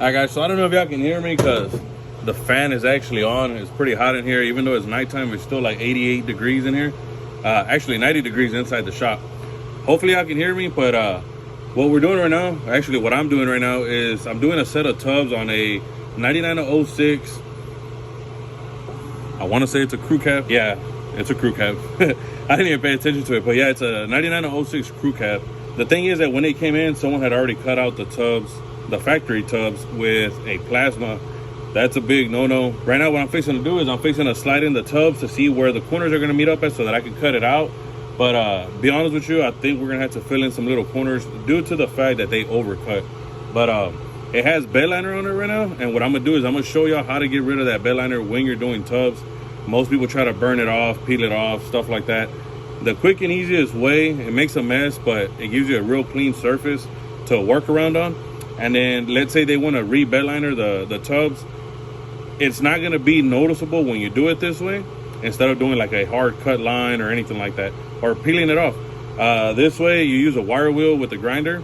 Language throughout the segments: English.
Alright guys, so I don't know if y'all can hear me because the fan is actually on. It's pretty hot in here. Even though it's nighttime, it's still like 88 degrees in here. Actually 90 degrees inside the shop. Hopefully y'all can hear me, but what we're doing right now, actually what I'm doing right now is I'm doing a set of tubs on a 9906. I want to say it's a crew cab. Yeah, it's a crew cab. I didn't even pay attention to it, but yeah, it's a 9906 crew cab. The thing is that when they came in, someone had already cut out the tubs, the factory tubs, with a plasma. That's a big no-no. Right now what I'm fixing to do is I'm fixing to slide in the tubs to see where the corners are going to meet up at so that I can cut it out. But be honest with you, I think we're going to have to fill in some little corners due to the fact that they overcut. But it has bed liner on it right now, and what I'm going to do is I'm going to show y'all how to get rid of that bed liner when you're doing tubs. Most people try to burn it off, peel it off, stuff like that. The quick and easiest way, it makes a mess, but it gives you a real clean surface to work around on. And then let's say they want to re-bed liner the tubs. It's not going to be noticeable when you do it this way, instead of doing like a hard cut line or anything like that, or peeling it off. This way you use a wire wheel with the grinder.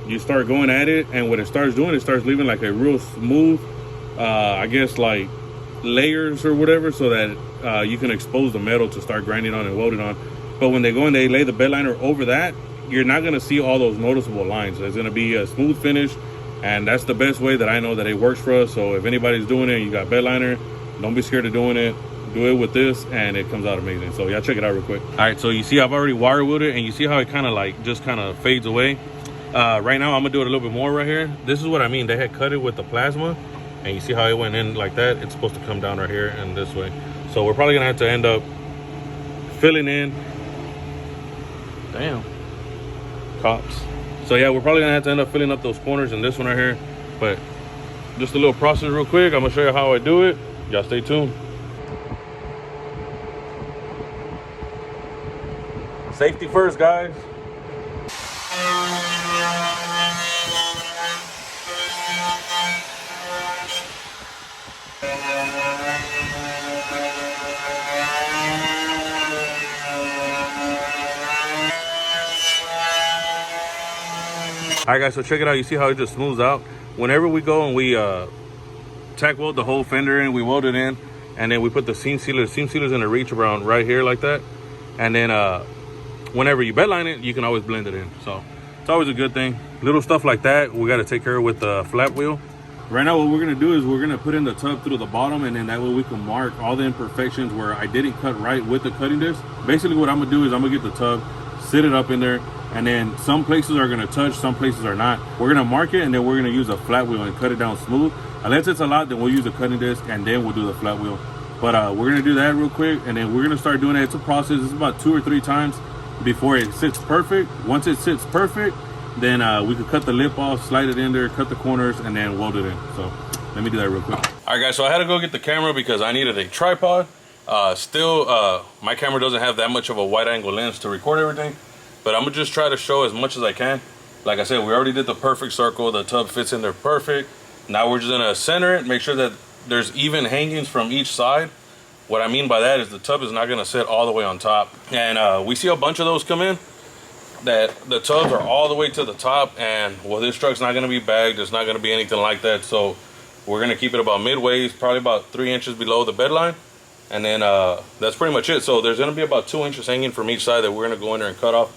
You start going at it, and what it starts doing, it starts leaving like a real smooth, I guess like layers or whatever, so that you can expose the metal to start grinding on and welding on. But when they go and they lay the bed liner over that, you're not going to see all those noticeable lines. It's going to be a smooth finish, and that's the best way that I know that it works for us. So if anybody's doing it, you got bed liner, don't be scared of doing it. Do it with this and it comes out amazing. So yeah, check it out real quick. All right, so you see I've already wire wheeled it, and you see how it kind of like just kind of fades away. Right now I'm gonna do it a little bit more right here. This is what I mean. They had cut it with the plasma, and you see how it went in like that. It's supposed to come down right here and this way. So we're probably gonna have to end up filling in. Damn, cops. So yeah, we're probably gonna have to end up filling up those corners in this one right here. But just a little process real quick. I'm gonna show you how I do it. Y'all stay tuned. Safety first, guys. All right guys, so check it out. You see how it just smooths out? Whenever we go and we tack weld the whole fender in, we weld it in, and then we put the seam sealer. The seam sealer's in a reach around right here like that. And then whenever you bedline it, you can always blend it in. So it's always a good thing. Little stuff like that we got to take care of with the flap wheel. Right now what we're going to do is we're going to put in the tub through the bottom, and then that way we can mark all the imperfections where I didn't cut right with the cutting disc. Basically what I'm going to do is I'm going to get the tub, sit it up in there, and then some places are going to touch, some places are not. We're going to mark it, and then we're going to use a flat wheel and cut it down smooth. Unless it's a lot, then we'll use a cutting disc, and then we'll do the flat wheel. But we're going to do that real quick, and then we're going to start doing it. It's a process. It's about 2 or 3 times before it sits perfect. Once it sits perfect, then we could cut the lip off, slide it in there, cut the corners, and then weld it in. So let me do that real quick. All right guys, so I had to go get the camera because I needed a tripod. My camera doesn't have that much of a wide angle lens to record everything, but I'm gonna just try to show as much as I can. Like I said, we already did the perfect circle. The tub fits in there perfect. Now we're just gonna center it, make sure that there's even hangings from each side. What I mean by that is the tub is not gonna sit all the way on top. And we see a bunch of those come in, that the tubs are all the way to the top, and well, this truck's not gonna be bagged. It's not gonna be anything like that. So we're gonna keep it about midways, probably about 3 inches below the bed line. And then that's pretty much it. So there's gonna be about 2 inches hanging from each side that we're gonna go in there and cut off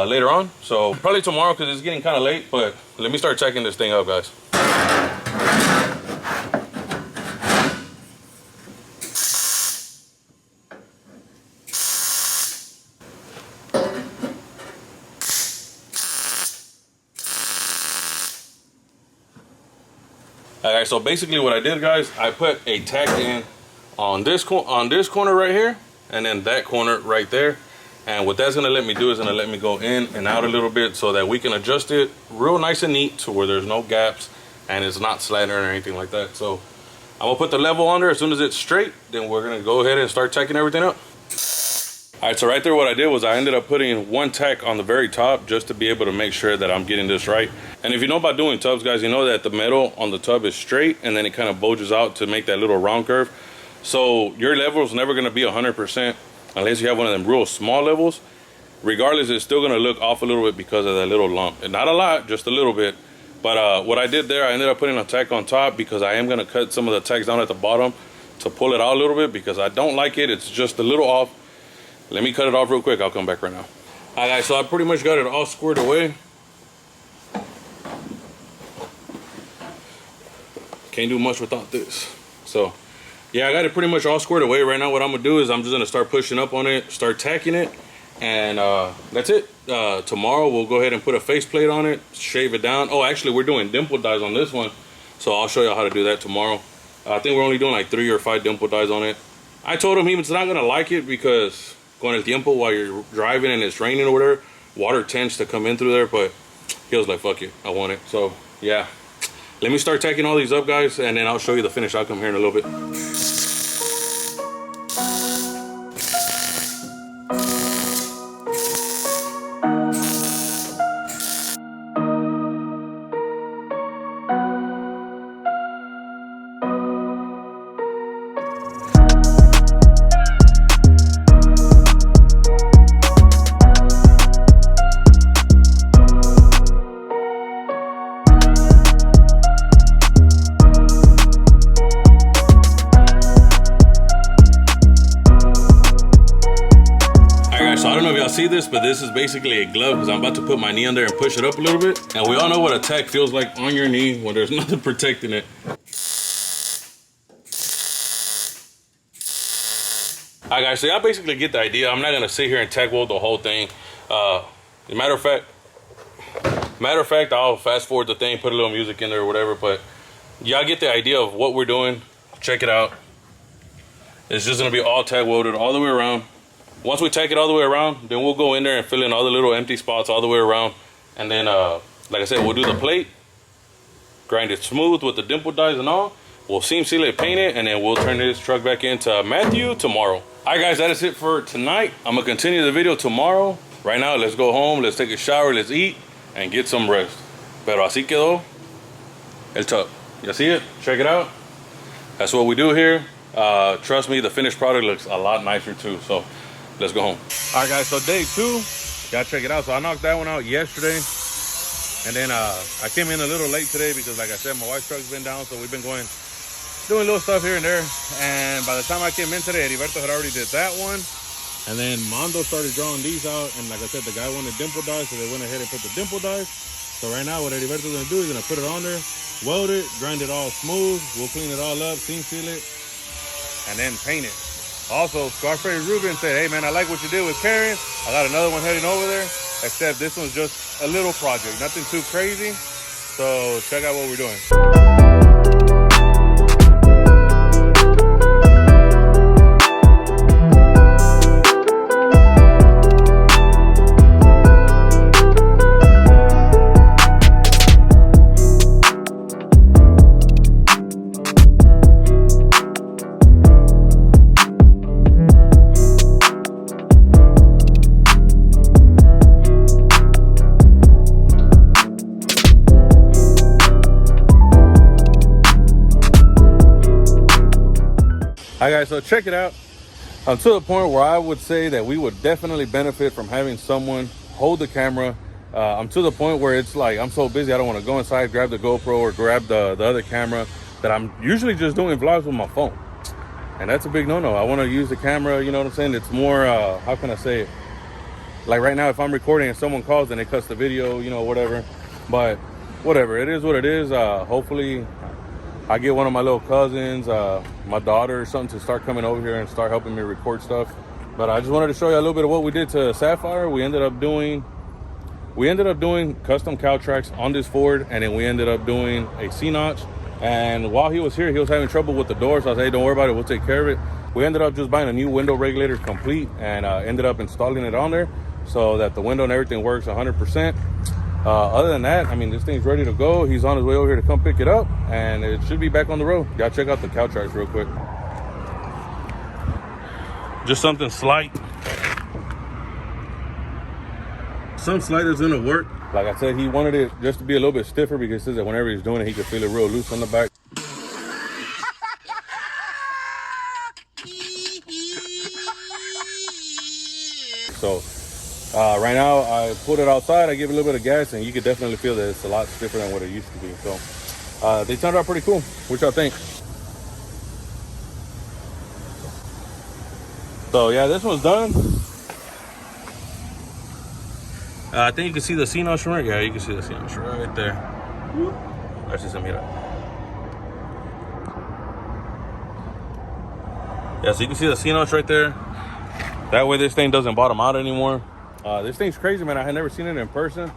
later on. So probably tomorrow because it's getting kind of late, but let me start checking this thing up, guys. Alright, so basically what I did, guys, I put a tack in on this corner right here, and then that corner right there. And what that's gonna let me do is gonna let me go in and out a little bit so that we can adjust it real nice and neat to where there's no gaps and it's not sliding or anything like that. So I'm gonna put the level on there. As soon as it's straight, then we're gonna go ahead and start tacking everything up. All right, so right there what I did was I ended up putting one tack on the very top just to be able to make sure that I'm getting this right. And if you know about doing tubs, guys, you know that the metal on the tub is straight and then it kind of bulges out to make that little round curve. So your level is never gonna be 100% unless you have one of them real small levels. Regardless, it's still gonna look off a little bit because of that little lump. And not a lot, just a little bit. But what I did there, I ended up putting a tack on top because I am gonna cut some of the tacks down at the bottom to pull it out a little bit because I don't like it. It's just a little off. Let me cut it off real quick. I'll come back right now. All right, guys, so I pretty much got it all squared away. Can't do much without this. So yeah, I got it pretty much all squared away. Right now what I'm gonna do is I'm just gonna start pushing up on it, start tacking it, and that's it. Tomorrow we'll go ahead and put a faceplate on it, shave it down. Oh, actually we're doing dimple dies on this one, so I'll show you how to do that tomorrow. I think we're only doing like 3 or 5 dimple dies on it. I told him he's not gonna like it because con el tiempo, while you're driving and it's raining or whatever, water tends to come in through there, but he was like, fuck it, I want it. So yeah, let me start tacking all these up, guys, and then I'll show you the finished outcome here in a little bit. See this, but this is basically a glove because I'm about to put my knee on there and push it up a little bit, and we all know what a tack feels like on your knee when there's nothing protecting it. Alright guys, so y'all basically get the idea. I'm not gonna sit here and tack weld the whole thing. Matter of fact, I'll fast forward the thing, put a little music in there or whatever, but y'all get the idea of what we're doing. Check it out. It's just gonna be all tack welded all the way around. Once we tack it all the way around, then we'll go in there and fill in all the little empty spots all the way around. And then, like I said, we'll do the plate, grind it smooth with the dimple dies and all. We'll seam seal it, paint it, and then we'll turn this truck back into Matthew tomorrow. All right, guys, that is it for tonight. I'm gonna continue the video tomorrow. Right now, let's go home, let's take a shower, let's eat, and get some rest. Pero así quedó el tub. You see it? Check it out. That's what we do here. Trust me, the finished product looks a lot nicer too. So let's go home. All right, guys, so day 2, y'all check it out. So I knocked that one out yesterday, and then I came in a little late today because, like I said, my wife's truck's been down, so we've been doing little stuff here and there. And by the time I came in today, Heriberto had already did that one, and then Mondo started drawing these out, and like I said, the guy wanted dimple dies, so they went ahead and put the dimple dies. So right now what Heriberto's gonna do is gonna put it on there, weld it, grind it all smooth, we'll clean it all up, seam seal it, and then paint it. Also, Scarface Ruben said, hey man, I like what you did with Karen. I got another one heading over there, except this one's just a little project, nothing too crazy. So check out what we're doing. All right, guys, so check it out. I'm to the point where I would say that we would definitely benefit from having someone hold the camera. I'm to the point where it's like I'm so busy I don't want to go inside, grab the GoPro or grab the other camera, that I'm usually just doing vlogs with my phone. And that's a big no-no. I want to use the camera, you know what I'm saying? It's more, how can I say it? Like right now, if I'm recording and someone calls and they cuts the video, you know, whatever. But whatever, it is what it is. Hopefully I get one of my little cousins, my daughter or something to start coming over here and start helping me record stuff. But I just wanted to show you a little bit of what we did to Sapphire. We ended up doing custom cow tracks on this Ford, and then we ended up doing a C-notch. And while he was here, he was having trouble with the door, so I said, hey, don't worry about it, we'll take care of it. We ended up just buying a new window regulator complete, and ended up installing it on there so that the window and everything works 100%. Other than that, I mean, this thing's ready to go. He's on his way over here to come pick it up, and it should be back on the road. Y'all check out the cow tracks real quick. Just something slight. Some slight is gonna work. Like I said, he wanted it just to be a little bit stiffer because he says that whenever he's doing it, he could feel it real loose on the back. So Right now, I put it outside. I give it a little bit of gas, and you can definitely feel that it's a lot stiffer than what it used to be. So they turned out pretty cool. What y'all think? So yeah, this one's done. I think you can see the C-notch right. Yeah, you can see the C-notch right there. That's just a mira. Yeah, so you can see the C-notch right there. That way this thing doesn't bottom out anymore. This thing's crazy, man. I had never seen it in person.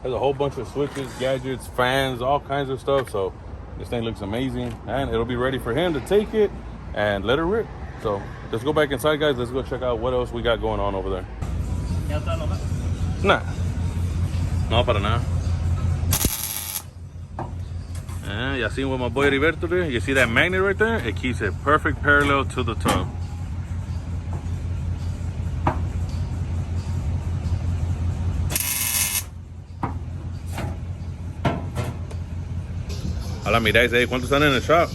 There's a whole bunch of switches, gadgets, fans, all kinds of stuff. So this thing looks amazing, and it'll be ready for him to take it and let it rip. So let's go back inside, guys. Let's go check out what else we got going on over there. Nah. No, para nada. You see what my boy Heriberto did? You see that magnet right there? It keeps it perfect parallel to the tub. A la mirada y dice, ¿cuántos están en el shop?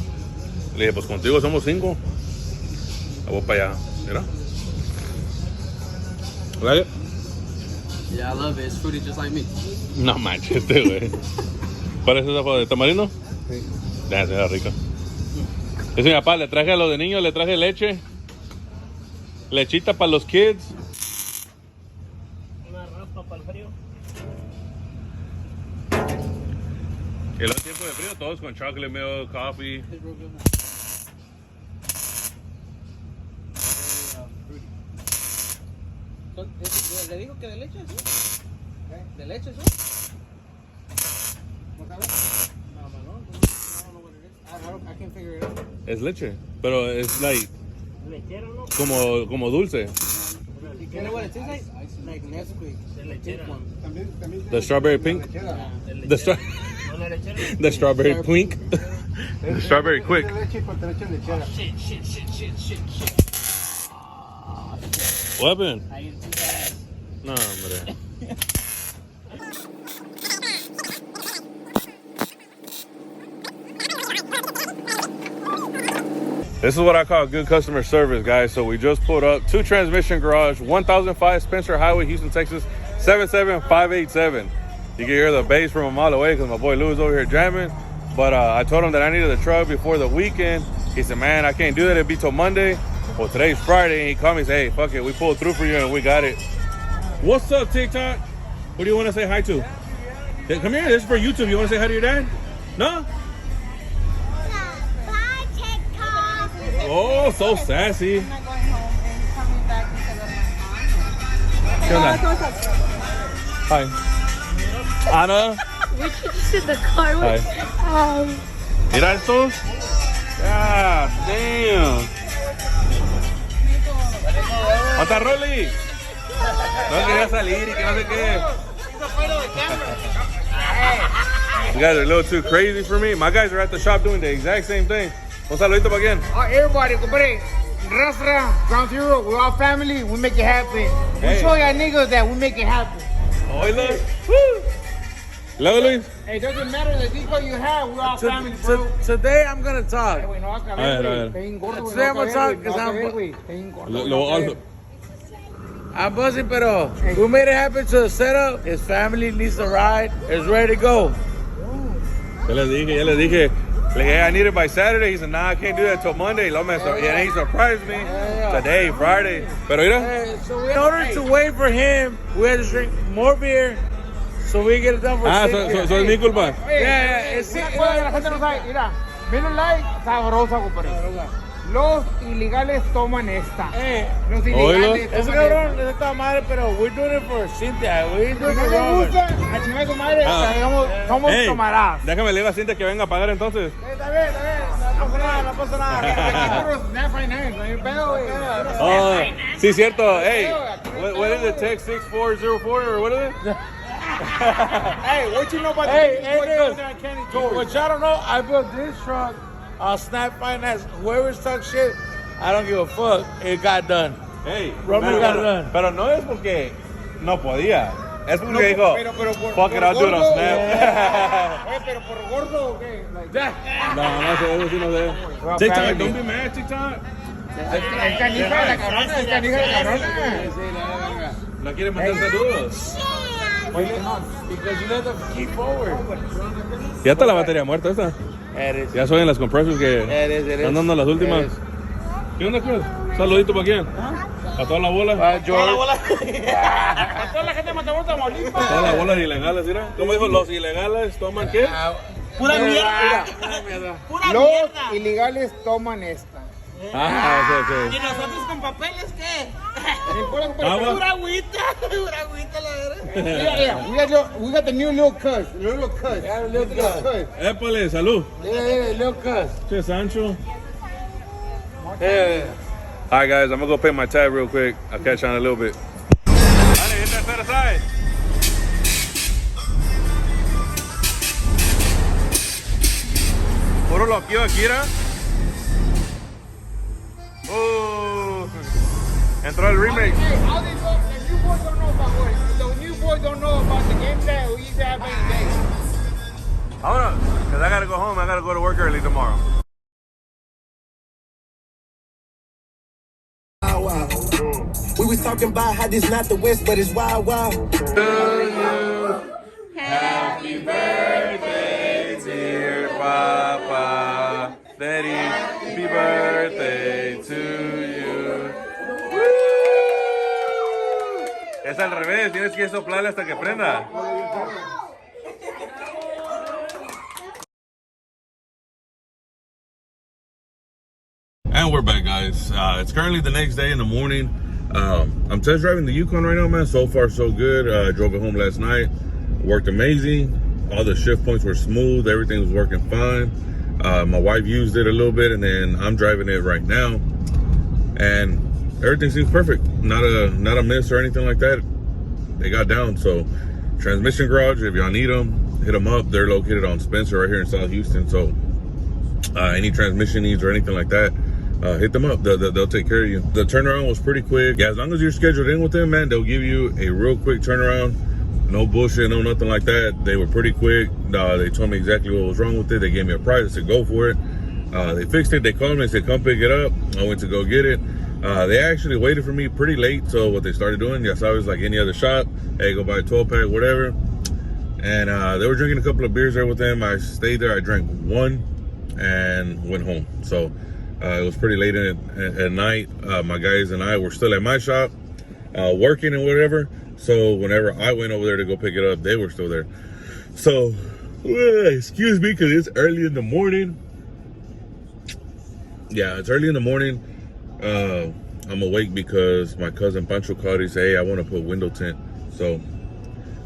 Le dije, pues contigo somos 5. Voy para allá. Mira. Like it? Yeah, I love it. It's fruity just like me. No manches, güey. ¿Cuál es esa de tamarindo? Sí. Ya, se ve rica. Es mi papá, le traje a los de niños, le traje leche. Lechita para los kids. Una raspa para el frío. Y los tiempos de frío, todos con chocolate milk, coffee. ¿Le dijo que de leche sí? ¿De leche sí? I can't figure it out. Es leche, pero es like Lechera, ¿no? como dulce. You know what it tastes like? Like Nesquik. Lechera. The strawberry pink. Yeah. The strawberry pink. The strawberry quick. Shit. What happened? Ahí en tu casa. No, hombre. This is what I call good customer service, guys. So we just pulled up to Transmission Garage, 1005 Spencer Highway, Houston, Texas, 77587. You can hear the bass from a mile away because my boy Lou is over here jamming. But I told him that I needed the truck before the weekend. He said, man, I can't do that. It'll be till Monday. Well, today's Friday, and he called me and said, hey, fuck it. We pulled through for you, and we got it. What's up, TikTok? Who do you want to say hi to? Hey, come here. This is for YouTube. You want to say hi to your dad? No? Bye, TikTok. Oh, so sassy. I'm not going home and coming back because of my mom. Hi. Anna. We can just in the car. Hi. Mira estos. God damn. ¿Cuánta Rolly? No quería salir y que no sé qué. You guys are a little too crazy for me. My guys are at the shop doing the exact same thing. Un saludito para quién. Everybody, compadre. Restaurant, Ground Zero, we're all family. We make it happen. Hey. We show y'all niggas that we make it happen. Oilo. Woo. Luego, Luis. Hey, it doesn't matter the detail you have. We're all family, bro. Today I'm gonna talk. Güey, no vas a A ver, ver. güey. Está bien gordo, güey. Today I'm No vas gonna a talk ver, because güey. Está bien gordo, güey. Lo- No vas a ver. I'm buzzing, pero we made it happen to the setup. His family needs to ride. It's ready to go. Ya les dije. Like, hey, I need it by Saturday. He said, nah, I can't do that till Monday. And he surprised me. Today, Friday. Pero mira. So in order to wait for him, we had to drink more beer so we get it done for So es mi culpa. it's Una cosa que la gente no sabe. Mira, Miller Lite, sabrosa, compadre. Los ilegales toman esta. Los ilegales Ese toman cabrón es esta madre, pero we're doing it for Cynthia. We ain't doing Si it no for le Robert. gusta, a chingar tu madre, somos Hey, tomarás. déjame leer a Cintia que venga a pagar entonces. Está bien. No pasa nada, no pasa nada. Puro Snap Finance, no hay pedo, güey. Oh, sí, cierto. Hey, what is it? Text 6404 or what is it? Hey, what you know about Hey, the niggas. Candy So Tours? what y'all don't know, I built this truck on Snap Finance. Whoever's talk shit, I don't give a fuck. It got done. Hey, Roman got it done. pero no es porque no podía. Es porque dijo, Pero fuck it, I'll do it on gordo, Snap. Pero por gordo, ¿o qué? Like, No sé, eso sí no sé. TikTok, don't be mad, TikTok. es canija la cabrona, es canija la cabrona. ¿La quiere mandar saludos? Because you let them keep forward. Ya está la batería muerta esta. It is. Ya son las compressors que It is. están dando las últimas. It is. ¿Qué onda, Chris? Saludito para quién. Para toda la bola. George. Toda la gente mató a Tamaulipas. Todas las bolas ilegales, mira. ¿Cómo dijo? Los ilegales toman qué? Pura mierda. Pura Los mierda. ilegales toman esta. Ah, ¿Y nosotros con papeles qué? Agua. Pura agüita la verdad. Yeah, we got the new little cuss. Little cuss. Yeah, little cuss. Épale, salud. Yeah, little cuss. Che, Sancho. Yeah. All right, guys, I'm gonna go pay my tab real quick. I'll catch you on a little bit. Dale, hit that set aside. Puro loquillo aquí, ¿era? Oh, entró el remake. Hey, how they go? The new boys don't know about what? The new boys don't know about the game that we used to have back in the day. Hold on, because I gotta go home. I gotta go to work early tomorrow. We was talking about how this not the West, but it's wild, wild. Happy birthday, dear Papa. Daddy, happy birthday to you. Woo! Es al revés, tienes que soplarle hasta que prenda. And we're back, guys. It's currently the next day in the morning. I'm test driving the Yukon right now, man. So far, so good. I drove it home last night. Worked amazing. All the shift points were smooth. Everything was working fine. My wife used it a little bit, and then I'm driving it right now. And everything seems perfect. Not a miss or anything like that. They got down. So transmission garage, if y'all need them, hit them up. They're located on Spencer right here in South Houston. So any transmission needs or anything like that, hit them up. They'll take care of you. The turnaround was pretty quick. Yeah, as long as you're scheduled in with them, man, they'll give you a real quick turnaround. No bullshit, no nothing like that. They were pretty quick. They told me exactly what was wrong with it. They gave me a price. I said, go for it. They fixed it. They called me and said, come pick it up. I went to go get it. They actually waited for me pretty late. So what they started doing, yes, I was like any other shop. Hey, go buy a 12-pack, whatever. And they were drinking a couple of beers there with them. I stayed there. I drank one and went home. So it was pretty late at night. My guys and I were still at my shop working and whatever. So whenever I went over there to go pick it up, they were still there. So excuse me, because it's early in the morning. Yeah, it's early in the morning. I'm awake because my cousin Pancho called. He said, hey, I want to put window tint. So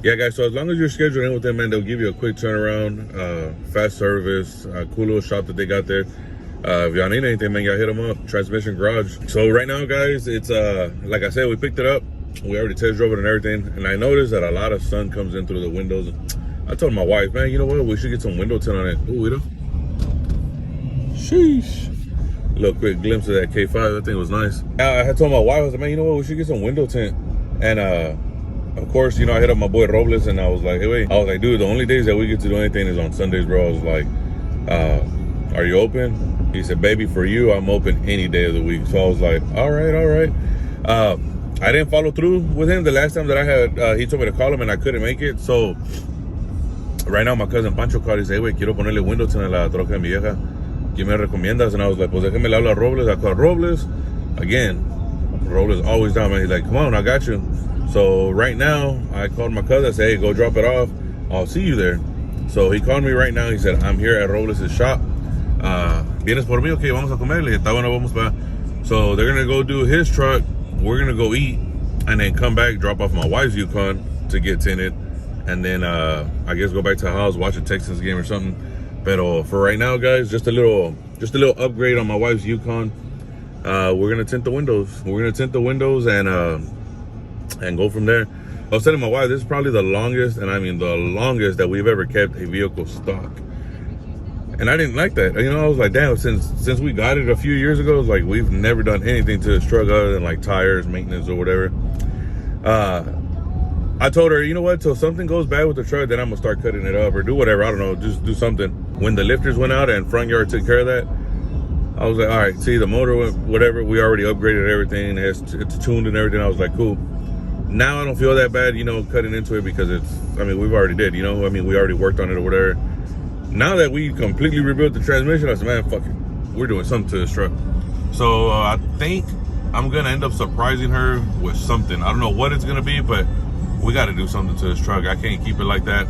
yeah, guys, so as long as you're scheduled in with them, man, they'll give you a quick turnaround, fast service, cool little shop that they got there. If y'all need anything, man, y'all hit them up. Transmission garage. So right now, guys, it's like I said, we picked it up. We already test drove it and everything. And I noticed that a lot of sun comes in through the windows. I told my wife, man, you know what? We should get some window tint on it. Ooh, we do. Sheesh. A little quick glimpse of that K5. That thing was nice. I had told my wife, I was like, man, you know what? We should get some window tint. And of course, you know, I hit up my boy Robles and I was like, hey, wait. I was like, dude, the only days that we get to do anything is on Sundays, bro. I was like, are you open? He said, baby, for you, I'm open any day of the week. So I was like, all right. I didn't follow through with him the last time that I had, he told me to call him and I couldn't make it. So right now, my cousin Pancho called and said, hey, quiero ponerle window tint a la troca de mi vieja. ¿Qué me recomiendas? And I was like, pues déjame le hablo a Robles. I called Robles. Again, Robles always down, man. He's like, come on, I got you. So right now, I called my cousin. I said, hey, go drop it off. I'll see you there. So he called me right now. He said, I'm here at Robles' shop. ¿Vienes por mí? Okay, vamos a comer. Le dije, está bueno, vamos para. So they're going to go do his truck. We're going to go eat. And then come back, drop off my wife's Yukon to get tinted. And then I guess go back to the house, watch a Texans game or something. But for right now, guys, just a little upgrade on my wife's Yukon. We're going to tint the windows. We're going to tint the windows and go from there. I was telling my wife, this is probably the longest, and I mean the longest that we've ever kept a vehicle stock. And I didn't like that. You know, I was like, damn, since we got it a few years ago, it's like we've never done anything to this truck other than like tires, maintenance or whatever. I told her, you know what, till something goes bad with the truck, then I'm gonna start cutting it up or do whatever. I don't know, just do something. When the lifters went out and front yard took care of that, I was like, all right, see, the motor went, whatever, we already upgraded everything. It's tuned and everything. I was like, cool. Now I don't feel that bad, you know, cutting into it because it's, I mean, we've already did, you know, I mean, we already worked on it or whatever. Now that we completely rebuilt the transmission, I said, man, fuck it. We're doing something to this truck. So I think I'm gonna end up surprising her with something. I don't know what it's gonna be, but we gotta do something to this truck. I can't keep it like that.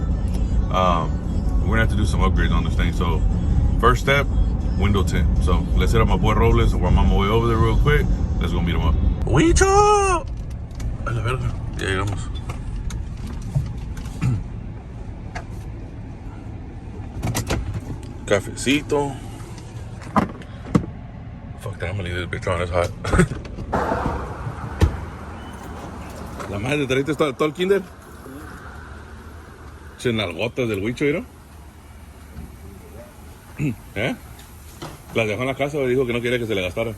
We're gonna have to do some upgrades on this thing. So first step, window tint. So let's hit up my boy Robles, or I'm on my way over there real quick. Let's go meet him up. ¡Huicho! A la verga. Ya llegamos. Cafecito. Fuck that, I'm gonna leave this bitch on, it's hot. La madre, ¿te trajiste todo el kinder? Chenalgotas del Huicho, ¿no? ¿Eh? Las dejó en la casa y dijo que no quería que se le gastara.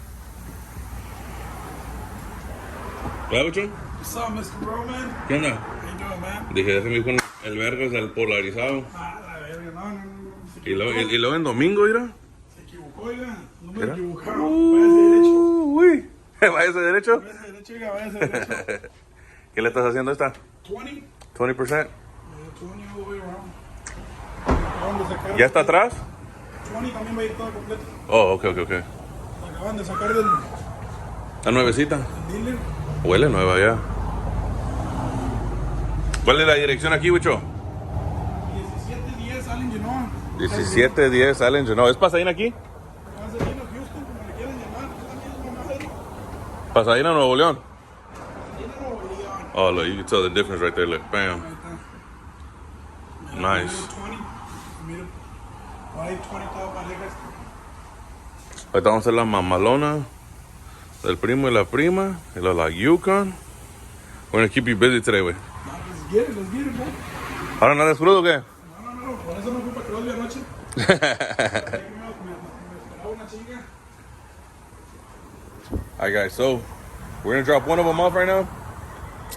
¿Verdad, Huicho? What's up, Mr. Roman? ¿Qué onda? How you doing, man? Dije, ya se me dijo el vergas del polarizado. Ah, la verga, no. Se Y equivocó. luego en domingo, ¿mira? Se equivocó, oiga. No me ¿Era? equivocaron. Váyase derecho. Uy. ¿Váyase derecho? Váyase derecho, oiga, váyase derecho. ¿Qué le estás haciendo a esta? 20. 20%. 20 all the way around. Acaban de sacar. ¿Ya está atrás? 20 también va a ir todo completo. Oh, ok. Acaban de sacar del La nuevecita. dealer. Huele nueva ya. ¿Cuál es la dirección aquí, Wicho? 1710 Allen Genoa. 1710 Allen Genoa. ¿Es Pasadena aquí? Pasadena, Houston, como le quieran llamar. También es más serio. Pasadena, Nuevo León. Pasadena, Nuevo León. Oh, look, you can tell the difference right there. Look, bam. Ahí está. Nice. 20. Mira. Hay 20 parejas. Ahorita vamos a hacer la mamalona del primo y la prima. Y la Yukon. We're gonna keep you busy today, güey. Let's get it, bro. ¿Ahora nada es crudo o qué? No, por eso me fui para Crosby anoche. Me esperaba una chinga. Alright, guys, so we're gonna drop one of them off right now.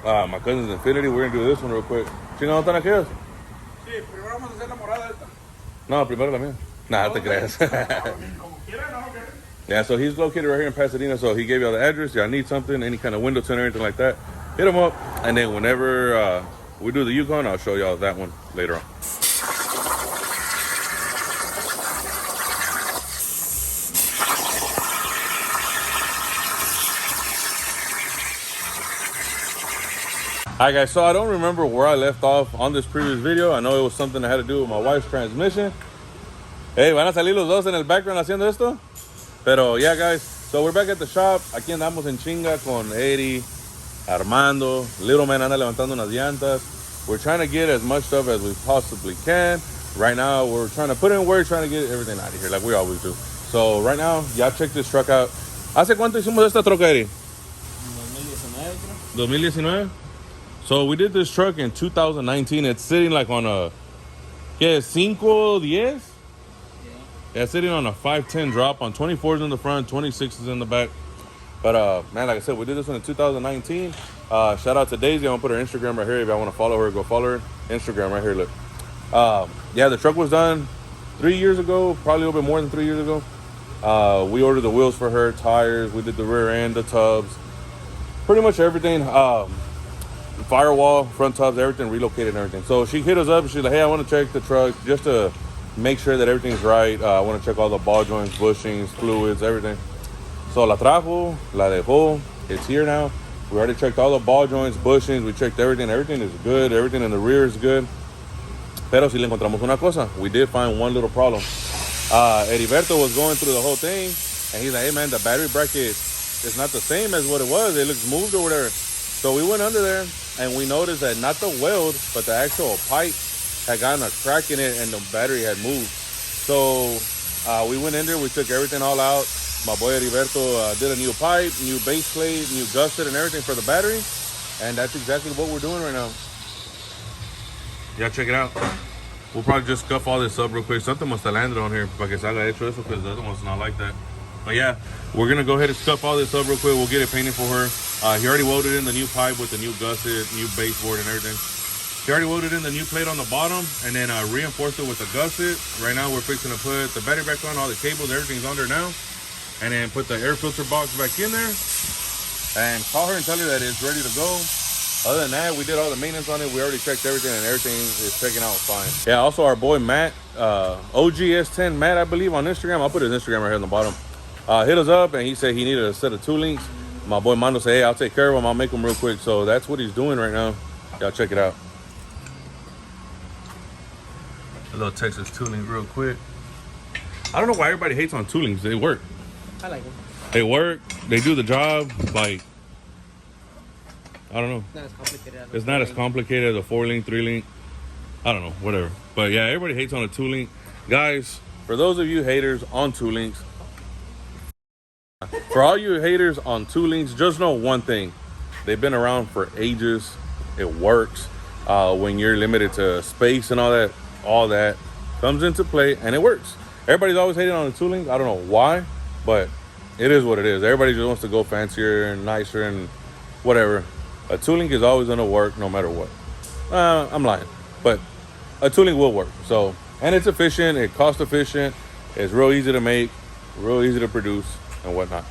My cousin's Infinity. We're gonna do this one real quick. ¿Chingados están aquellos? Sí, primero vamos a hacer la morada esta. No, primero la mía. Nah, no te creas. Como quiera, no, que Yeah, so he's located right here in Pasadena. So he gave y'all the address. Y'all need something, any kind of window tint or anything like that, hit him up. And then whenever we do the Yukon, I'll show y'all that one later on. Alright guys, so I don't remember where I left off on this previous video. I know it was something that had to do with my wife's transmission. Hey, ¿van a salir los dos en el background haciendo esto? Pero yeah guys, so we're back at the shop. Aquí andamos en chinga con Eddie, Armando. Little man anda levantando unas llantas. We're trying to get as much stuff as we possibly can. Right now, we're trying to put in work, trying to get everything out of here like we always do. So right now, y'all check this truck out. ¿Hace cuánto hicimos esta troca, Eddie? 2019. So we did this truck in 2019. It's sitting like on a, yeah, 510. Yeah, it's sitting on a 510 drop on 24s in the front, 26s in the back. But man, like I said, we did this one in 2019. Shout out to Daisy. I'm gonna put her Instagram right here. If y'all want to follow her, go follow her. Instagram right here. Look. Yeah, the truck was done 3 years ago, probably a little bit more than 3 years ago. We ordered the wheels for her, tires. We did the rear end, the tubs, pretty much everything. Firewall, front tubs, everything relocated and everything. So she hit us up. She's like, hey, I want to check the truck just to make sure that everything's right. I want to check all the ball joints, bushings, fluids, everything. So la trajo, la dejó. It's here now. We already checked all the ball joints, bushings. We checked everything. Everything is good. Everything in the rear is good. Pero si le encontramos una cosa. We did find one little problem. Heriberto was going through the whole thing, and he's like, hey, man, the battery bracket is not the same as what it was. It looks moved or whatever. So we went under there, and we noticed that not the weld, but the actual pipe had gotten a crack in it, and the battery had moved. So we went in there. We took everything all out. My boy Heriberto did a new pipe, new base plate, new gusset, and everything for the battery. And that's exactly what we're doing right now. Yeah, check it out. We'll probably just scuff all this up real quick. Something must have landed on here para que salga hecho eso, because the other one's not like that. But yeah, we're going to go ahead and scuff all this up real quick. We'll get it painted for her. He already welded in the new pipe with the new gusset, new baseboard and everything. He already welded in the new plate on the bottom and then reinforced it with the gusset. Right now we're fixing to put the battery back on, all the cables, everything's on there now. And then put the air filter box back in there. And call her and tell her that it's ready to go. Other than that, we did all the maintenance on it. We already checked everything, and everything is checking out fine. Yeah, also our boy Matt, OGS10 Matt, I believe, on Instagram. I'll put his Instagram right here on the bottom. Hit us up, and he said he needed a set of 2 links. My boy Mando said, hey, I'll take care of him. I'll make them real quick. So that's what he's doing right now. Y'all check it out. A little Texas tooling real quick. I don't know why everybody hates on toolings. They work. I like them. They work. They do the job. Like, I don't know. It's not as complicated. It's not as complicated as a 4-link, 3-link. I don't know, whatever. But yeah, everybody hates on a 2-link. Guys, for those of you haters on 2-links, for all you haters on 2-links, just know one thing. They've been around for ages. It works. When you're limited to space and all that comes into play, and it works. Everybody's always hating on the 2-link. I don't know why, but it is what it is. Everybody just wants to go fancier and nicer and whatever. A 2-link is always gonna work no matter what. I'm lying, but a 2-link will work. So, and it's efficient, it's cost efficient, it's real easy to make, real easy to produce and whatnot.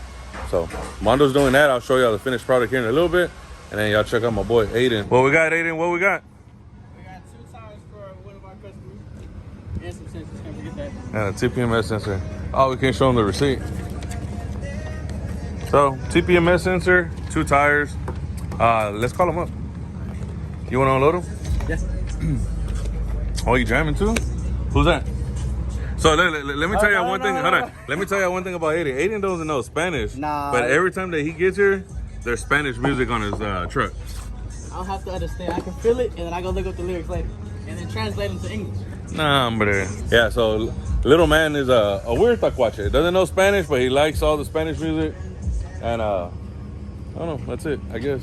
So Mondo's doing that. I'll show y'all the finished product here in a little bit, and then y'all check out my boy Aiden. What we got, Aiden? What we got? We got 2 tires for one of our customers. And some sensors, can't forget that. And a TPMS sensor. Oh, we can show them the receipt. So TPMS sensor, 2 tires. Let's call them up. You want to unload them? Yes. Oh, you jamming too? Who's that? So let me tell you one thing. Hold on. Let me tell you one thing about Aiden. Aiden doesn't know Spanish. Nah. But every time that he gets here, there's Spanish music on his truck. I don't have to understand. I can feel it, and then I go look up the lyrics later, and then translate them to English. Nah, hombre. Yeah, so little man is a weird tacuache. Doesn't know Spanish, but he likes all the Spanish music. And I don't know. That's it, I guess.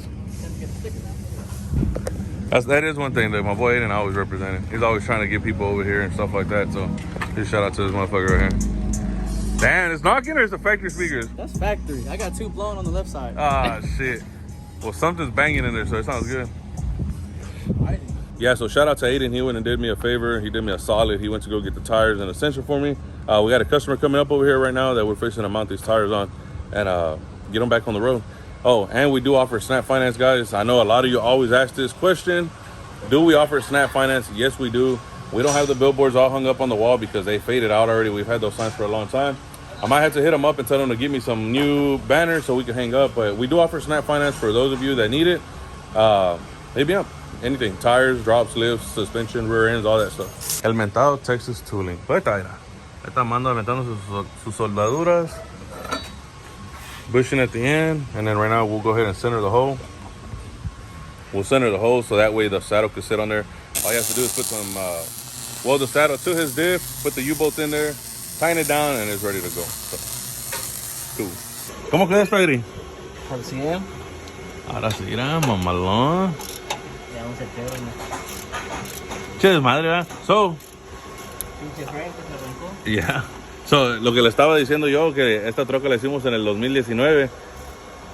That is one thing that my boy Aiden always represented. He's always trying to get people over here and stuff like that. So just shout out to this motherfucker right here. Damn, it's knocking or it's the factory speakers? That's factory. I got 2 blown on the left side. Ah, shit. Well, something's banging in there, so it sounds good. Yeah, so shout out to Aiden. He went and did me a favor. He did me a solid. He went to go get the tires and the sensor for me. We got a customer coming up over here right now that we're fixing to mount these tires on and get them back on the road. Oh, and we do offer Snap Finance, guys. I know a lot of you always ask this question. Do we offer Snap Finance? Yes, we do. We don't have the billboards all hung up on the wall because they faded out already. We've had those signs for a long time. I might have to hit them up and tell them to give me some new banners so we can hang up. But we do offer Snap Finance for those of you that need it. Hit me up. Anything. Tires, drops, lifts, suspension, rear ends, all that stuff. El mentado Texas tooling. Pues está Mando aventando sus soldaduras. Bushing at the end, and then right now we'll go ahead and center the hole. We'll center the hole so that way the saddle can sit on there. All you have to do is put some weld the saddle to his diff, put the U-bolt in there, tighten it down, and it's ready to go. So, cool. ¿Cómo queda esto, Adri? Al 100. Ahora sí, mira, mamalón. Ya vamos a quedar. Che desmadre, ¿verdad? So, yeah. So, lo que le estaba diciendo yo, que esta troca la hicimos en el 2019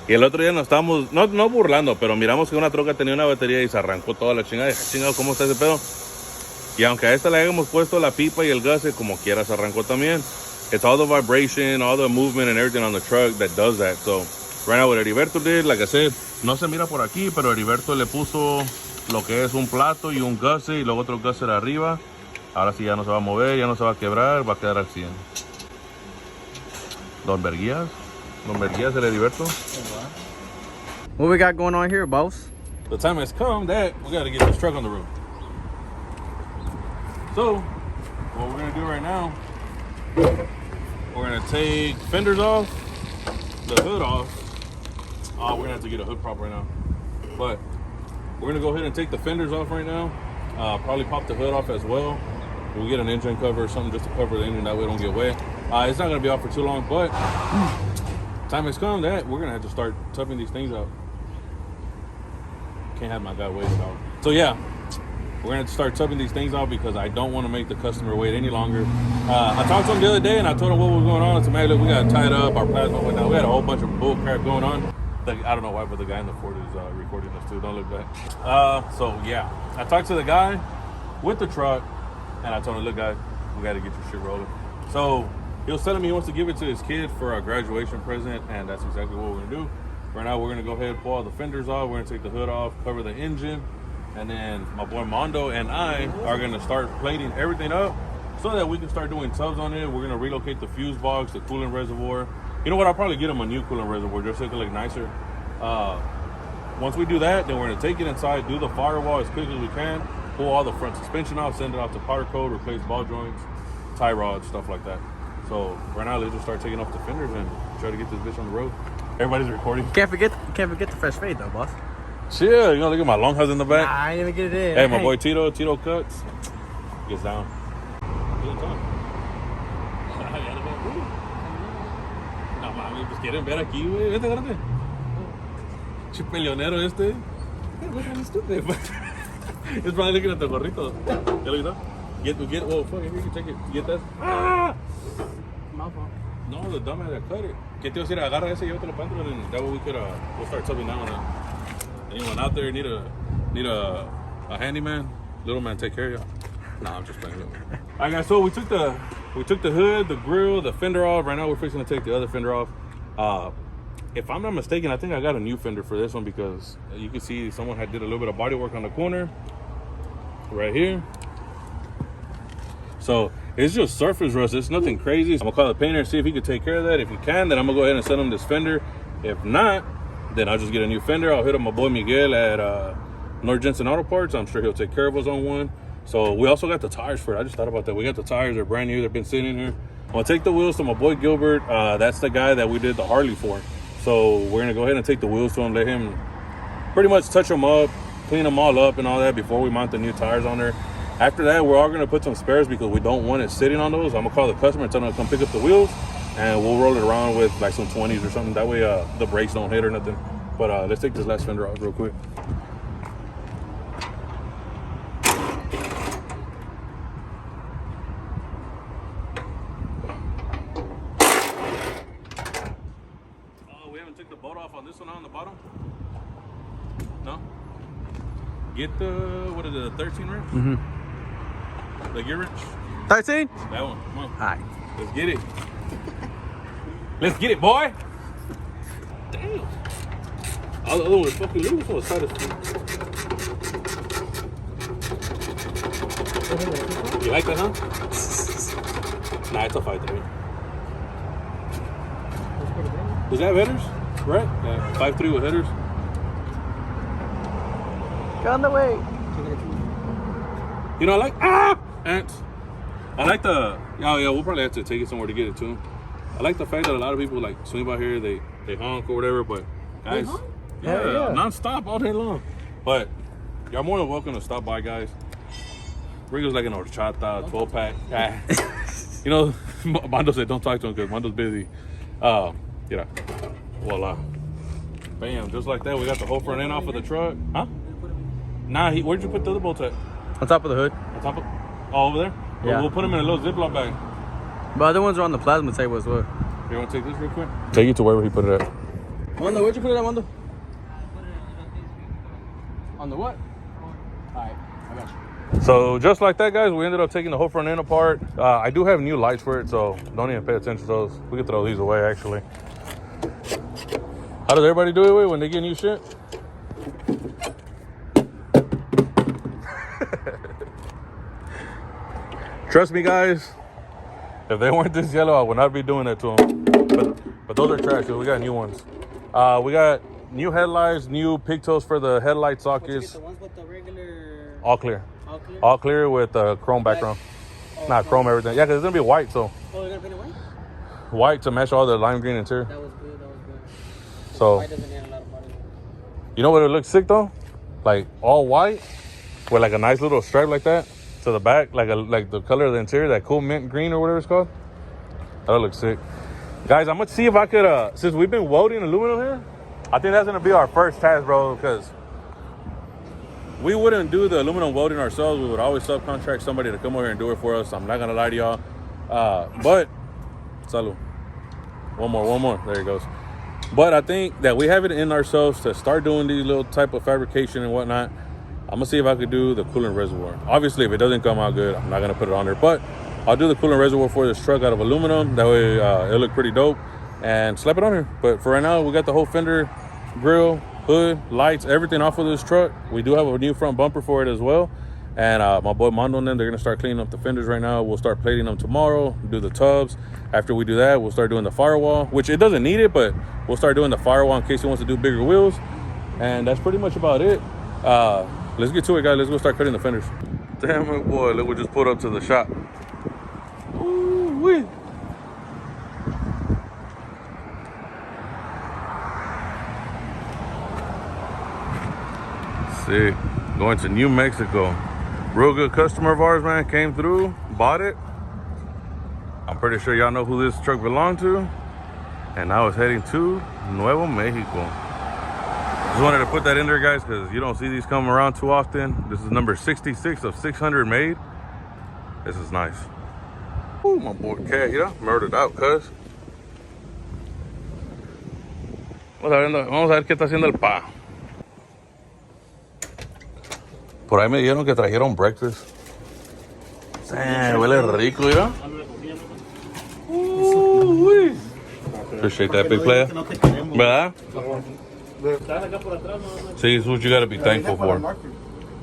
y el otro día nos estábamos, no burlando, pero miramos que una troca tenía una batería y se arrancó toda la chingada. Chingado, ¿cómo está ese pedo? Y aunque a esta le hayamos puesto la pipa y el gusset, como quiera se arrancó también. It's all the vibration, all the movement and everything on the truck that does that. So, right now what Heriberto did, like I said, no se mira por aquí, pero Heriberto le puso lo que es un plato y un gusset y luego otro gusset arriba. Ahora sí ya no se va a mover, ya no se va a quebrar, va a quedar al 100. Don Verguías el Heriberto. What we got going on here, boss? The time has come that we got to get this truck on the road. So, what we're going to do right now, we're going to take fenders off, the hood off. We're going to have to get a hood prop right now. But we're going to go ahead and take the fenders off right now. Probably pop the hood off as well. We'll get an engine cover or something just to cover the engine, that way it don't get wet. It's not going to be off for too long, but time has come that we're going to have to start toughing these things out. Can't have my guy wait about. So yeah, we're going to have to start toughing these things out because I don't want to make the customer wait any longer. I talked to him the other day and I told him what was going on. I said, man, look, we got to tie it up, our plasma went down. We had a whole bunch of bull crap going on. I don't know why, but the guy in the Ford is recording us too. Don't look back. So yeah, I talked to the guy with the truck and I told him, look guy, we got to get your shit rolling. So he was telling me he wants to give it to his kid for a graduation present, and that's exactly what we're gonna do. Right now, we're gonna go ahead and pull all the fenders off. We're gonna take the hood off, cover the engine, and then my boy Mondo and I are gonna start plating everything up so that we can start doing tubs on it. We're gonna relocate the fuse box, the coolant reservoir. You know what? I'll probably get them a new coolant reservoir just so it can look nicer. Once we do that, then we're gonna take it inside, do the firewall as quick as we can, pull all the front suspension off, send it off to powder coat, replace ball joints, tie rods, stuff like that. So right now, let's just start taking off the fenders and try to get this bitch on the road. Everybody's recording. Can't forget the fresh fade though, boss. Chill, you know, look at my long house in the back. Nah, I didn't even get it in. Hey, my boy Tito cuts. Gets down. Good time. No mames, pues quieren ver aquí, güey. Vete, agárrate. Chipelionero este. It's probably looking at the gorrito. Ya lo quitó. Get, whoa, fuck, here you can take it. Get that. Ah! No, the dumbass that cut it. ¿Qué te iba a decir? Agarra ese y llévatelo para adentro, and that way we could, we'll start tubbing down on it. Anyone out there need a handyman? Little man, take care of you. Nah, I'm just playing. All right, guys. So we took the hood, the grill, the fender off. Right now, we're fixing to take the other fender off. If I'm not mistaken, I think I got a new fender for this one because you can see someone had did a little bit of body work on the corner right here. So it's just surface rust. It's nothing crazy. I'm gonna call the painter and see if he could take care of that. If he can, then I'm gonna go ahead and send him this fender. If not, then I'll just get a new fender. I'll hit up my boy Miguel at North Jensen Auto Parts. I'm sure he'll take care of us on one. So we also got the tires for it. I just thought about that. We got the tires. They're brand new. They've been sitting in here. I'm gonna take the wheels to my boy Gilbert. That's the guy that we did the Harley for. So we're gonna go ahead and take the wheels to him, let him pretty much touch them up, clean them all up and all that before we mount the new tires on there. After that, we're all gonna put some spares because we don't want it sitting on those. I'm gonna call the customer and tell them to come pick up the wheels and we'll roll it around with like some 20s or something. That way the brakes don't hit or nothing. But let's take this last fender off real quick. We haven't took the bolt off on this one on the bottom? No? Get the, what is it, the 13 wrench? Mm-hmm. The gear wrench? 13? That one, come on. All right. Let's get it. Let's get it, boy. Damn. All the other one is fucking loose. One was tight as fuck. You like that, huh? Nah, it's a fight to me. Does that have headers? Right? Yeah, 5.3 with headers. Get on the way. You know, I like ants. I like the we'll probably have to take it somewhere to get it too. I like the fact that a lot of people like swing by here, they honk or whatever, but guys, yeah, non-stop all day long. But y'all more than welcome to stop by, guys. Bring us like an horchata, 12-pack. You know, Mondo said don't talk to him because Mondo's busy. Yeah, voila. Bam, just like that, we got the whole front end off of the truck. Huh? Nah, where'd you put the other bolts at? On top of the hood. On top of, over there? Yeah. We'll put them in a little Ziploc bag. But other ones are on the plasma table as well. You want to take this real quick? Take it to wherever he put it at. Mondo, where'd you put it at, Mondo? On the what? Alright, I got you. So just like that, guys, we ended up taking the whole front end apart. I do have new lights for it, so don't even pay attention to those. We can throw these away, actually. How does everybody do it when they get new shit? Trust me, guys, if they weren't this yellow, I would not be doing that to them. But those are trash, so we got new ones. We got new headlights, new pigtails for the headlight sockets. The ones with the regular... All clear. All clear? All clear with chrome background. Nah, chrome everything. Yeah, because it's going to be white, so. Oh, you're going to paint it white? White to match all the lime green interior. That was good, So, white doesn't need a lot of body. you know what it looks sick, though? Like, all white with, like, a nice little stripe like that to the back. Like the color of the interior, that cool mint green or whatever it's called. That looks sick. Guys, I'm going to see if I could, since we've been welding aluminum here, I think that's going to be our first task, bro, because we wouldn't do the aluminum welding ourselves. We would always subcontract somebody to come over here and do it for us. I'm not going to lie to y'all. But, salud. One more. There it goes. But I think that we have it in ourselves to start doing these little type of fabrication and whatnot. I'm going to see if I could do the coolant reservoir. Obviously, if it doesn't come out good, I'm not going to put it on there. But I'll do the coolant reservoir for this truck out of aluminum. That way it'll look pretty dope. And slap it on here. But for right now, we got the whole fender grill, hood, lights, everything off of this truck. We do have a new front bumper for it as well. And my boy Mondo and them, they're going to start cleaning up the fenders right now. We'll start plating them tomorrow, do the tubs. After we do that, we'll start doing the firewall, which it doesn't need it, but we'll start doing the firewall in case he wants to do bigger wheels. And that's pretty much about it. Let's get to it, guys. Let's go start cutting the fenders. Damn it, boy. Look, we just pulled up to the shop. Ooh-wee. See, going to New Mexico. Real good customer of ours, man. Came through, bought it. I'm pretty sure y'all know who this truck belonged to. And now it's heading to Nuevo Mexico. Just wanted to put that in there, guys, because you don't see these come around too often. This is number 66 of 600 made. This is nice. Ooh, my boy Cat, yeah, murdered out, cuz. Vamos a ver qué está haciendo el pa. Por ahí me dijeron que trajeron breakfast. Huele rico, ¿ya? Appreciate that, big player. ¿Verdad? See, it's what you gotta be thankful for.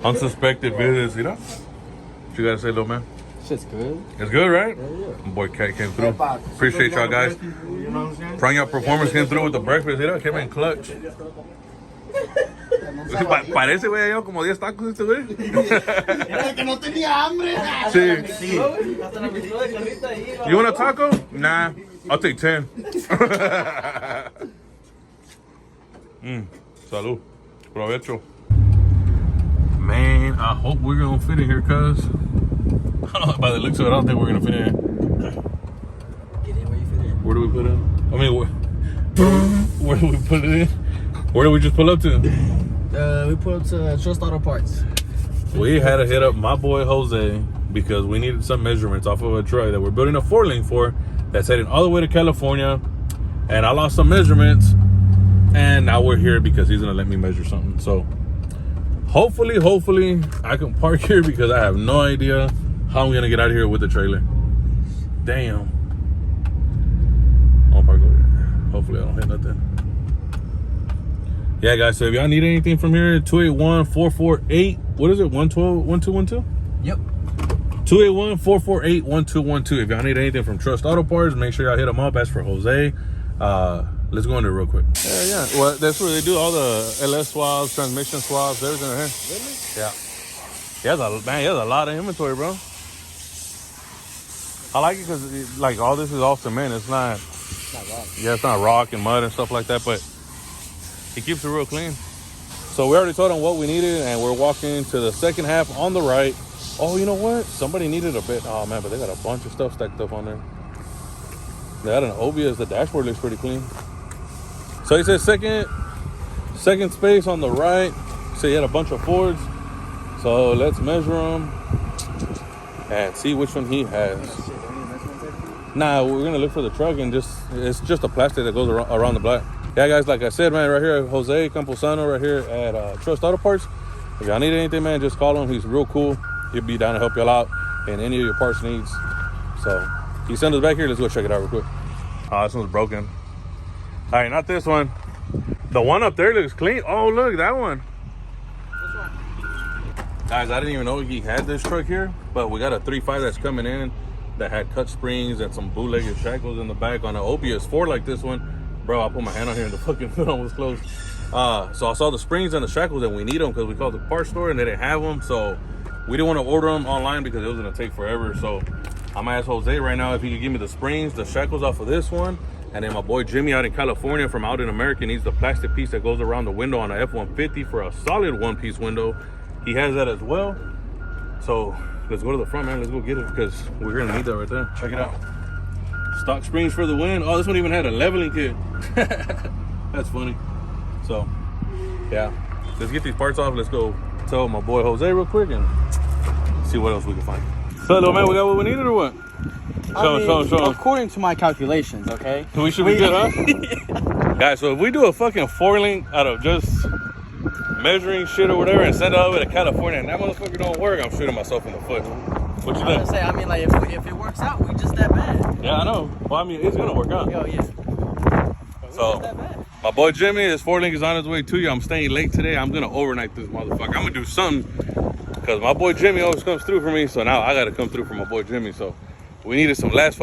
Unsuspected visits, you know? What you gotta say, little man? Shit's good. It's good, right? Yeah. My boy Cat came through. Appreciate y'all, guys. Prangya Performance came through with the breakfast, you know? Came in clutch. Parece, güey, yo como 10 tacos este güey. Era que no tenía hambre. Sí. You want a taco? Nah, I'll take 10. Salud. Provecho. Man, I hope we're gonna fit in here, cuz. By the looks of it, I don't think we're gonna fit in. Get in where you fit in. Where do we put it in? I mean, where do we put it in? Where did we just pull up to? We pulled up to Trust Auto Parts. We had to hit up my boy Jose because we needed some measurements off of a truck that we're building a 4-link for that's heading all the way to California. And I lost some measurements. And now we're here because he's going to let me measure something. So hopefully I can park here because I have no idea how I'm going to get out of here with the trailer. Damn. I'll park over here. Hopefully I don't hit nothing. Yeah, guys, so if y'all need anything from here, 281-448, what is it, 1212? Yep. 281-448-1212. If y'all need anything from Trust Auto Parts, make sure y'all hit them up. As for Jose, let's go into it real quick. Yeah. Well, that's where they do all the LS swabs, transmission swabs, everything right here. Really? Yeah. He has a lot of inventory, bro. I like it because, like, all this is all cement. It's not rock. Yeah, it's not rock and mud and stuff like that, but he keeps it real clean. So we already told him what we needed, and we're walking to the second half on the right. Oh, you know what? Somebody needed a bit. Oh, man, but they got a bunch of stuff stacked up on there. They had an Obius. The dashboard looks pretty clean. So he said second space on the right. So he had a bunch of Fords. So let's measure them and see which one he has. Nah, we're going to look for the truck and it's just a plastic that goes around the black. Yeah, guys, like I said, man, right here, Jose Camposano, right here at Trust Auto Parts. If y'all need anything, man, just call him. He's real cool. He'll be down to help y'all out in any of your parts needs. So he sent us back here. Let's go check it out real quick. Oh, this one's broken. All right, not this one. The one up there looks clean. Oh, look, that one. This one. Guys, I didn't even know he had this truck here, but we got a 3.5 that's coming in that had cut springs and some bootlegged shackles in the back on an Obius 4 like this one. Bro, I put my hand on here and the fucking foot almost closed. So I saw the springs and the shackles and we need them because we called the parts store and they didn't have them. So we didn't want to order them online because it was going to take forever. So I'm going to ask Jose right now if he could give me the springs, the shackles off of this one. And then my boy Jimmy out in California from out in America needs the plastic piece that goes around the window on a F-150 for a solid one-piece window. He has that as well. So let's go to the front, man. Let's go get it because we're going to need that right there. Check it out. Stock springs for the win. Oh, this one even had a leveling kit. That's funny. So, yeah. Let's get these parts off. Let's go tell my boy Jose real quick and see what else we can find. So, little man, we got what we needed or what? Show him. According to my calculations, okay? We should be good, huh? Guys, so if we do a fucking 4-link out of just measuring shit or whatever and send it over to California and that motherfucker don't work, I'm shooting myself in the foot. What you think? I mean, like, if it works out, we just that bad. Yeah, I know. Well, I mean, it's gonna work out. Yo, yeah. So, Just that bad. My boy Jimmy, his Ford Link is on his way to you. I'm staying late today. I'm gonna overnight this motherfucker. I'm gonna do something because my boy Jimmy always comes through for me. So now I gotta come through for my boy Jimmy. So we needed some last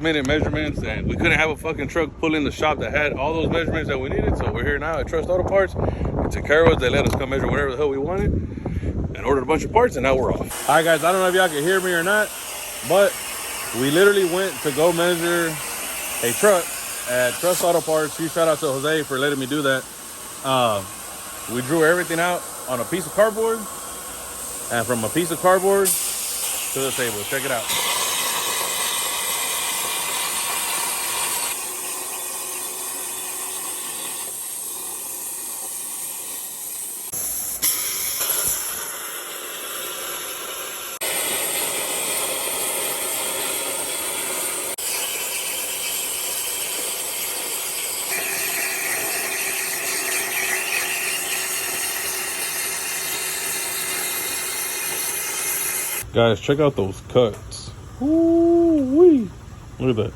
minute measurements, and we couldn't have a fucking truck pull in the shop that had all those measurements that we needed. So we're here now at Trust Auto Parts. They took care of us. They let us come measure whatever the hell we wanted and ordered a bunch of parts, and now we're off. All right, guys, I don't know if y'all can hear me or not, but we literally went to go measure a truck at Trust Auto Parts. Huge shout out to Jose for letting me do that. We drew everything out on a piece of cardboard, and from a piece of cardboard to the table. Check it out. Guys, check out those cuts. Ooh-wee. Look at that.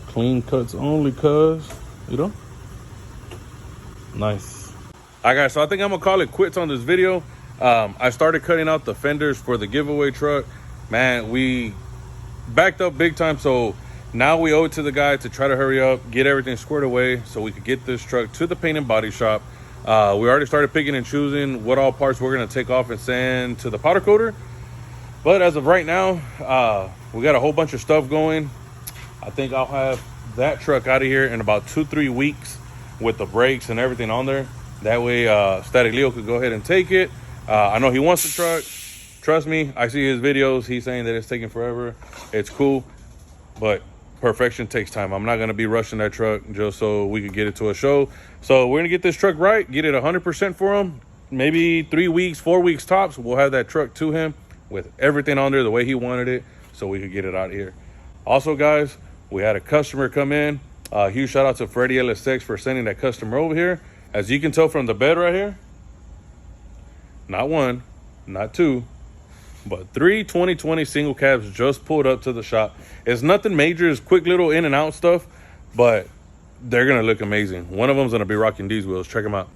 Clean cuts only, cuz. You know? Nice. All right, guys, so I think I'm gonna call it quits on this video. I started cutting out the fenders for the giveaway truck. Man, we backed up big time, so now we owe it to the guy to try to hurry up, get everything squared away so we could get this truck to the paint and body shop. We already started picking and choosing what all parts we're going to take off and send to the powder coater. But as of right now, we got a whole bunch of stuff going. I think I'll have that truck out of here in about 2-3 weeks with the brakes and everything on there. That way, Static Leo could go ahead and take it. I know he wants the truck. Trust me, I see his videos. He's saying that it's taking forever. It's cool, but perfection takes time. I'm not going to be rushing that truck just so we could get it to a show. So we're going to get this truck right, get it 100% for him. Maybe 3 weeks, 4 weeks tops, we'll have that truck to him with everything on there the way he wanted it so we could get it out here. Also, guys, we had a customer come in. Huge shout out to Freddie LSX for sending that customer over here. As you can tell from the bed right here, not one, not two, but 3 2020 single cabs just pulled up to the shop. It's nothing major. It's quick little in and out stuff, but they're going to look amazing. One of them's going to be rocking these wheels. Check them out.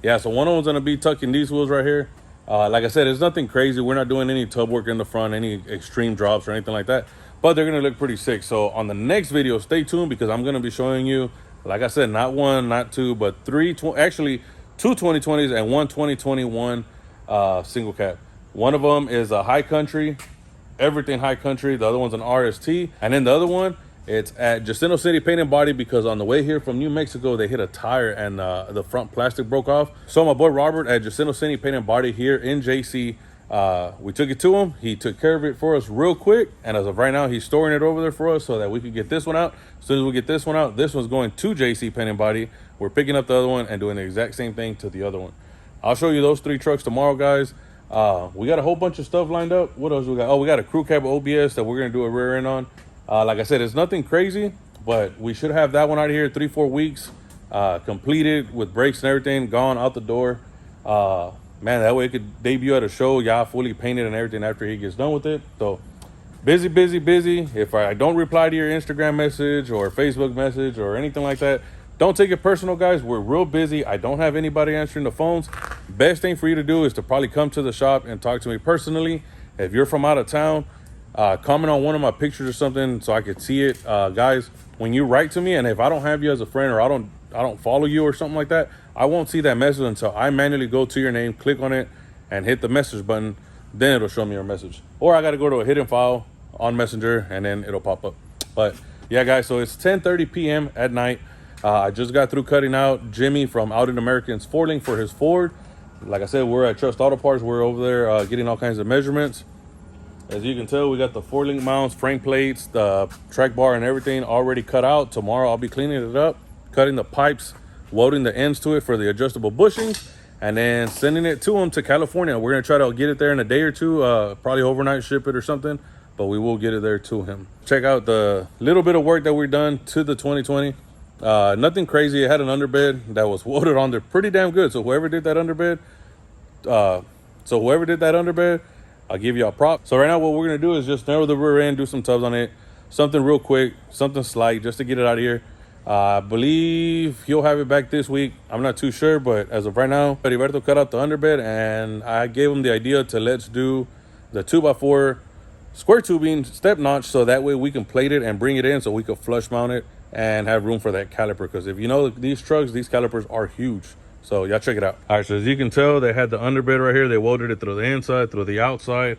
Yeah, so one of them's going to be tucking these wheels right here. Like I said, it's nothing crazy. We're not doing any tub work in the front, any extreme drops or anything like that, but they're going to look pretty sick. So on the next video, stay tuned because I'm going to be showing you, like I said, not one, not two, but actually 2 2020s and 1 2021 single cab. One of them is a High Country, everything High Country. The other one's an RST. And then the other one, it's at Jacinto City Paint and Body because on the way here from New Mexico, they hit a tire and the front plastic broke off. So my boy Robert at Jacinto City Paint and Body here in JC, we took it to him. He took care of it for us real quick. And as of right now, he's storing it over there for us so that we can get this one out. As soon as we get this one out, this one's going to JC Paint and Body. We're picking up the other one and doing the exact same thing to the other one. I'll show you those 3 trucks tomorrow, guys. We got a whole bunch of stuff lined up. What else we got? Oh, we got a crew cab OBS that we're going to do a rear end on. Like I said, it's nothing crazy, but we should have that one out of here 3-4 weeks, completed with brakes and everything, gone out the door. Man, that way it could debut at a show, y'all fully painted and everything after he gets done with it. So busy, busy, busy. If I don't reply to your Instagram message or Facebook message or anything like that, don't take it personal, guys. We're real busy. I don't have anybody answering the phones. Best thing for you to do is to probably come to the shop and talk to me personally. If you're from out of town, comment on one of my pictures or something so I could see it. Guys, when you write to me, and if I don't have you as a friend or I don't follow you or something like that, I won't see that message until I manually go to your name, click on it, and hit the message button. Then it'll show me your message. Or I got to go to a hidden file on Messenger, and then it'll pop up. But yeah, guys, so it's 10:30 p.m. at night. I just got through cutting out Jimmy from Out in American's Fording for his Ford. Like I said, we're at Trust Auto Parts. We're over there getting all kinds of measurements. As you can tell, we got the Ford Link mounts, frame plates, the track bar and everything already cut out. Tomorrow I'll be cleaning it up, cutting the pipes, welding the ends to it for the adjustable bushings, and then sending it to them to California. We're going to try to get it there in a day or two, probably overnight ship it or something, but we will get it there to him. Check out the little bit of work that we've done to the 2020. Nothing crazy. It had an underbed that was welded on there pretty damn good. So whoever did that underbed, I'll give you a prop. So right now what we're gonna do is just narrow the rear end, do some tubs on it, something real quick, something slight, just to get it out of here. I believe he'll have it back this week. I'm not too sure, but as of right now, Heriberto cut out the underbed, and I gave him the idea to let's do the 2x4 square tubing step notch, so that way we can plate it and bring it in so we could flush mount it and have room for that caliper. Because if you know these trucks, these calipers are huge. So y'all check it out. All right, so as you can tell, they had the underbed right here. They welded it through the inside, through the outside,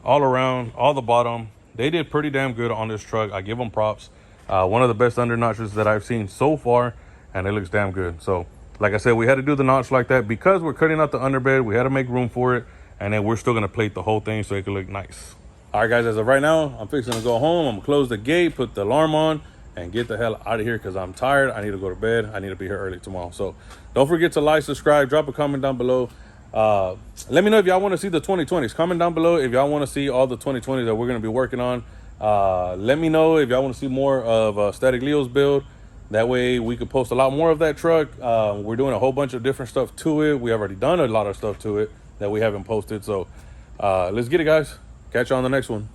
all around, all the bottom. They did pretty damn good on this truck. I give them props. One of the best under notches that I've seen so far, and it looks damn good. So like I said, we had to do the notch like that because we're cutting out the underbed. We had to make room for it, and then we're still gonna plate the whole thing so it can look nice. All right, guys, as of right now, I'm fixing to go home. I'm gonna close the gate, put the alarm on, and get the hell out of here because I'm tired. I need to go to bed. I need to be here early tomorrow. So don't forget to like, subscribe, drop a comment down below. Let me know if y'all want to see the 2020s. Comment down below if y'all want to see all the 2020s that we're going to be working on. Let me know if y'all want to see more of Static Leo's build. That way we could post a lot more of that truck. We're doing a whole bunch of different stuff to it. We have already done a lot of stuff to it that we haven't posted. So let's get it, guys. Catch you on the next one.